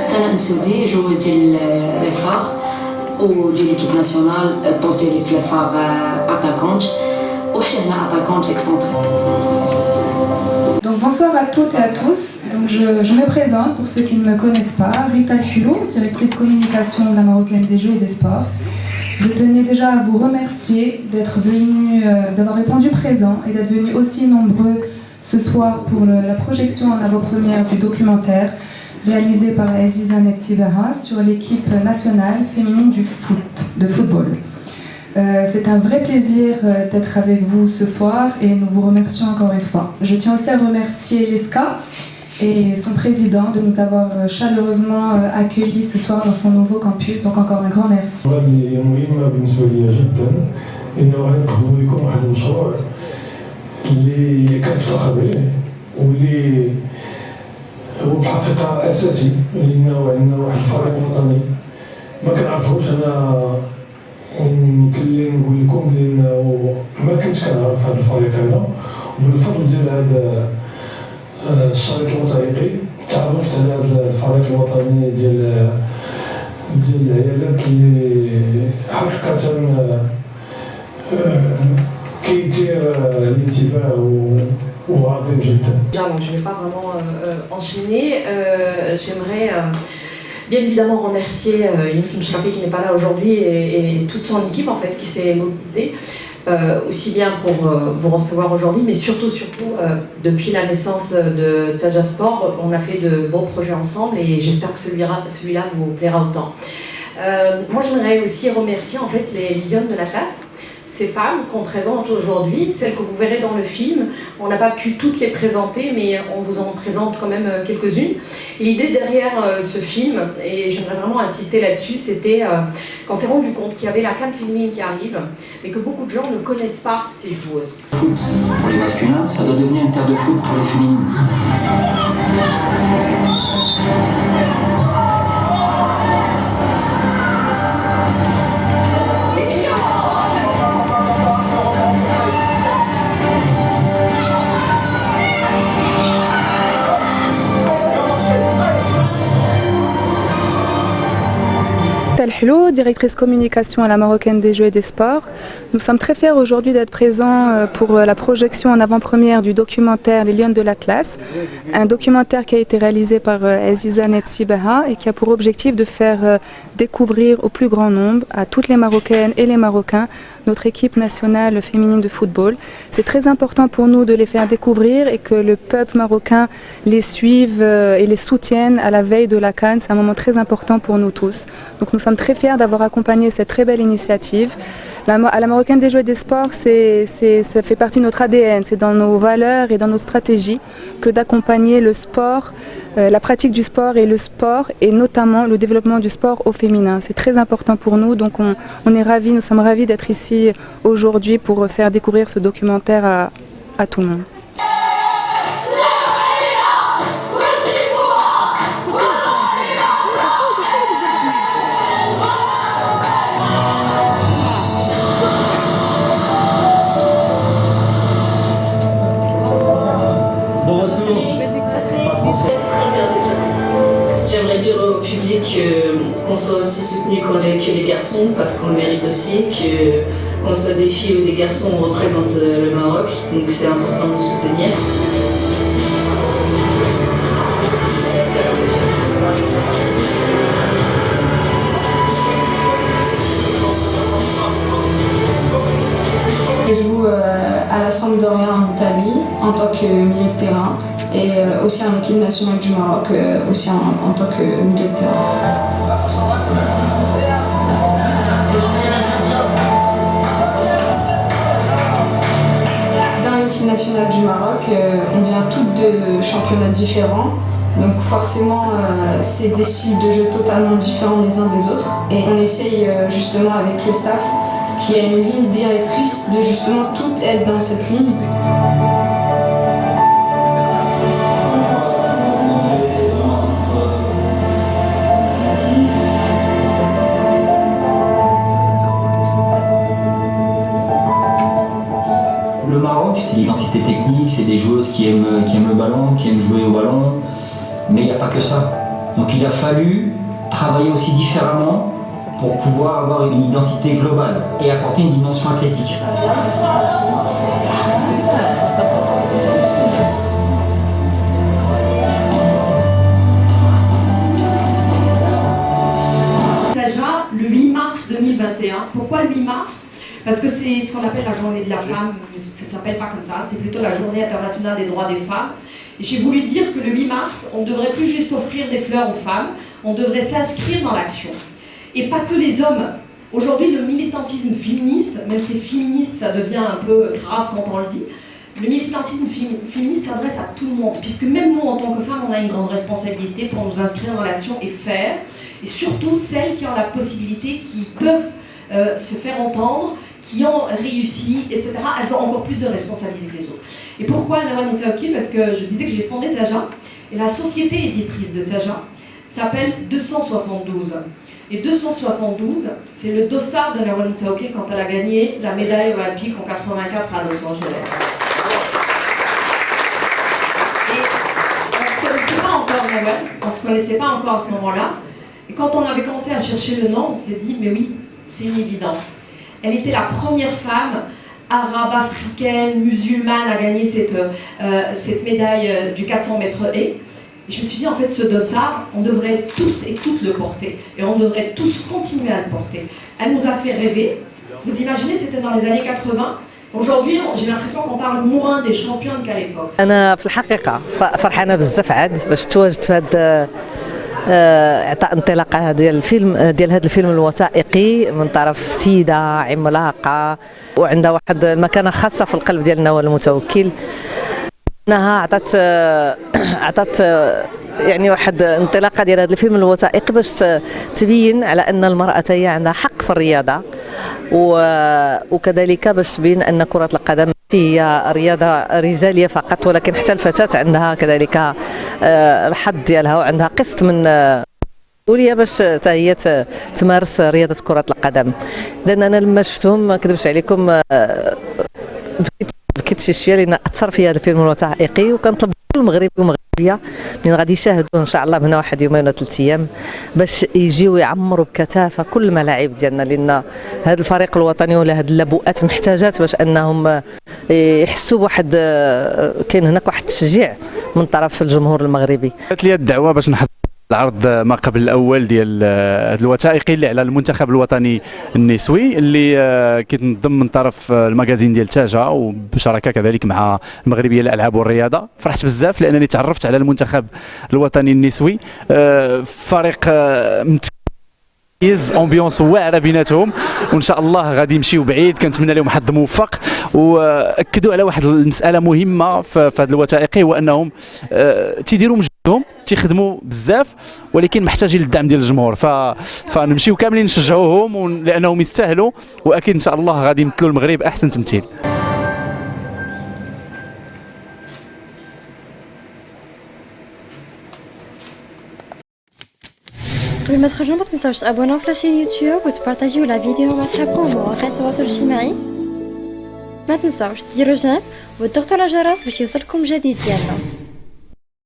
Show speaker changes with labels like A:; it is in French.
A: سناء مسودي جوز ديال لي فار وديال ليكيب ناسيونال البوست ديالي في لي فار اتاكونت وحتى هنا اتاكونت اكسونتري.
B: Donc bonsoir à toutes et à tous. Donc je me présente pour ceux qui ne me connaissent pas, Rita Helou, directrice communication de la Marocaine des Jeux et des Sports. Je tenais déjà à vous remercier d'être venus, d'avoir répondu présent et d'être venus aussi nombreux ce soir pour la projection en avant-première du documentaire réalisé par Aziza Netsibaha sur l'équipe nationale féminine de football. C'est un vrai plaisir d'être avec vous ce soir et nous vous remercions encore une fois. Je tiens aussi à remercier l'ESCA et son président de nous avoir chaleureusement accueillis ce soir dans son nouveau campus. Donc encore un grand merci.
C: هو في الحقيقة أساسي لأنه عندنا واحد الفريق وطني ما كنعرفوش. أنا يمكن نقول لكم لأنه ما كنتش كنعرف هذا الفريق هذا، وبالفضل ديال هذا الشريط الوثائقي تعرفت على هذا الفريق الوطني ديال العيالات اللي حقيقة كيثير الانتباه. Donc,
D: je ne vais pas vraiment enchaîner. J'aimerais bien évidemment remercier Youssef Mchrafi qui n'est pas là aujourd'hui et toute son équipe en fait qui s'est mobilisée aussi bien pour vous recevoir aujourd'hui, mais surtout depuis la naissance de Tadja Sport, on a fait de beaux projets ensemble et j'espère que celui-là vous plaira autant. Moi, j'aimerais aussi remercier en fait les Lions de l'Atlas. Ces femmes qu'on présente aujourd'hui, celles que vous verrez dans le film, on n'a pas pu toutes les présenter, mais on vous en présente quand même quelques-unes. L'idée derrière ce film, et j'aimerais vraiment insister là-dessus, c'était qu'on s'est rendu compte qu'il y avait la CAN féminine qui arrive, mais que beaucoup de gens ne connaissent pas ces joueuses.
E: Foot pour les masculins, ça doit devenir une terre de foot pour les féminines.
B: Hello, directrice communication à la Marocaine des Jeux et des Sports. Nous sommes très fiers aujourd'hui d'être présents pour la projection en avant-première du documentaire Les Lions de l'Atlas, un documentaire qui a été réalisé par Aziza Netsibaha et qui a pour objectif de faire découvrir au plus grand nombre, à toutes les Marocaines et les Marocains, notre équipe nationale féminine de football. C'est très important pour nous de les faire découvrir et que le peuple marocain les suive et les soutienne à la veille de la CAN. C'est un moment très important pour nous tous. Donc nous sommes très fiers d'avoir accompagné cette très belle initiative. À la Marocaine des Jeux et des Sports, ça fait partie de notre ADN, c'est dans nos valeurs et dans nos stratégies que d'accompagner le sport, la pratique du sport et notamment le développement du sport au féminin. C'est très important pour nous, donc on est ravis, nous sommes ravis d'être ici aujourd'hui pour faire découvrir ce documentaire à tout le monde.
F: J'aimerais dire au public qu'on soit aussi soutenu que les garçons parce qu'on le mérite aussi, qu'on soit des filles ou des garçons, on représente le Maroc, donc c'est important de nous soutenir.
G: Je joue à la Sampdoria en Italie en tant que milieu de terrain et aussi en équipe nationale du Maroc aussi en tant que milieu de terrain. Dans l'équipe nationale du Maroc, on vient toutes de championnats différents. Donc forcément, c'est des styles de jeu totalement différents les uns des autres. Et on essaye justement avec le staff qui a une ligne directrice de justement toutes être dans cette ligne.
E: c'est l'identité technique, c'est des joueuses qui aiment le ballon, qui aiment jouer au ballon, mais il n'y a pas que ça. Donc il a fallu travailler aussi différemment pour pouvoir avoir une identité globale et apporter une dimension athlétique.
D: Le 8 mars 2021. Pourquoi le 8 mars? Parce que c'est ce qu'on appelle la journée de la femme, mais ça ne s'appelle pas comme ça, c'est plutôt la journée internationale des droits des femmes. Et j'ai voulu dire que le 8 mars, on ne devrait plus juste offrir des fleurs aux femmes, on devrait s'inscrire dans l'action. Et pas que les hommes. Aujourd'hui, le militantisme féministe, même si féministe, ça devient un peu grave quand on le dit, le militantisme féministe s'adresse à tout le monde, puisque même nous, en tant que femmes, on a une grande responsabilité pour nous inscrire dans l'action et faire, et surtout celles qui ont la possibilité, qui peuvent se faire entendre, qui ont réussi, etc., elles ont encore plus de responsabilités que les autres. Et pourquoi Nawal Moutaoukil? Parce que je disais que j'ai fondé Taja, et la société éditrice de Taja s'appelle 272. Et 272, c'est le dossard de Nawal Moutaoukil quand elle a gagné la médaille olympique en 84 à Los Angeles. On ne se connaissait pas encore à ce moment-là. Et quand on avait commencé à chercher le nom, on s'est dit, mais oui, c'est une évidence. Elle était la première femme arabe, africaine, musulmane à gagner cette médaille du 400 mètres haies. Et je me suis dit, en fait, ce dossard, on devrait tous et toutes le porter. Et on devrait tous continuer à le porter. Elle nous a fait rêver. Vous imaginez, c'était dans les années 80. Aujourd'hui, j'ai l'impression qu'on parle moins des championnes qu'à l'époque.
H: أنا في الحقيقة فرحانة بزاف عاد باش تواجدت في هذا إعطاء انطلاقة ديال هذا الفيلم الوثائقي من طرف سيدة عملاقة وعندها واحد المكانة خاصة في القلب ديال نوال المتوكل. انها عطات يعني واحد انطلاقه ديال هذا الفيلم الوثائقي باش تبين على ان المراه هي عندها حق في الرياضه وكذلك باش تبين ان كره القدم هي رياضه رجاليه فقط ولكن حتى الفتاه عندها كذلك الحظ ديالها وعندها قسط من مسؤوليه باش حتى هي تمارس رياضه كره القدم. لان انا لما شفتهم ما كذبش عليكم بكيت شي شويه لان اثر فيها هذا الفيلم الوثائقي وكنطلب كل مغربي ومغربيه من غادي يشاهدوه ان شاء الله من هنا واحد يومين ولا 3 ايام باش يجيو يعمروا بكثافه كل الملاعب ديالنا لان هذا الفريق الوطني ولا هذه اللبؤات محتاجات باش انهم يحسوا بواحد كاين هناك واحد التشجيع من طرف الجمهور المغربي.
I: جات لي الدعوه باش نحضر العرض ما قبل الاول ديال الوثائقي اللي على المنتخب الوطني النسوي اللي كيتنظم من طرف المجازين ديال تاجا وبشراكه كذلك مع المغربيه للالعاب والرياضه. فرحت بزاف لانني تعرفت على المنتخب الوطني النسوي، فريق امبيونس واعره بيناتهم وان شاء الله غادي يمشيو بعيد. كنتمنى لهم حظ موفق واكدوا على واحد المساله مهمه في هذا الوثائقي هو انهم تيديروا مجهودهم تيخدموا بزاف ولكن محتاجين للدعم ديال الجمهور فنمشيو كاملين نشجعوهم لانهم يستاهلوا واكيد ان شاء الله غادي يمثلوا المغرب احسن تمثيل.
J: قبل ما تخرجوا ما تنساوش تابوناو في لاشين يوتيوب وتبارطاجيو لا فيديو مع صحابكم ومواقع التواصل الاجتماعي. ما تنساوش ديروا جيم وتضغطوا على الجرس باش يوصلكم جديد ديالنا.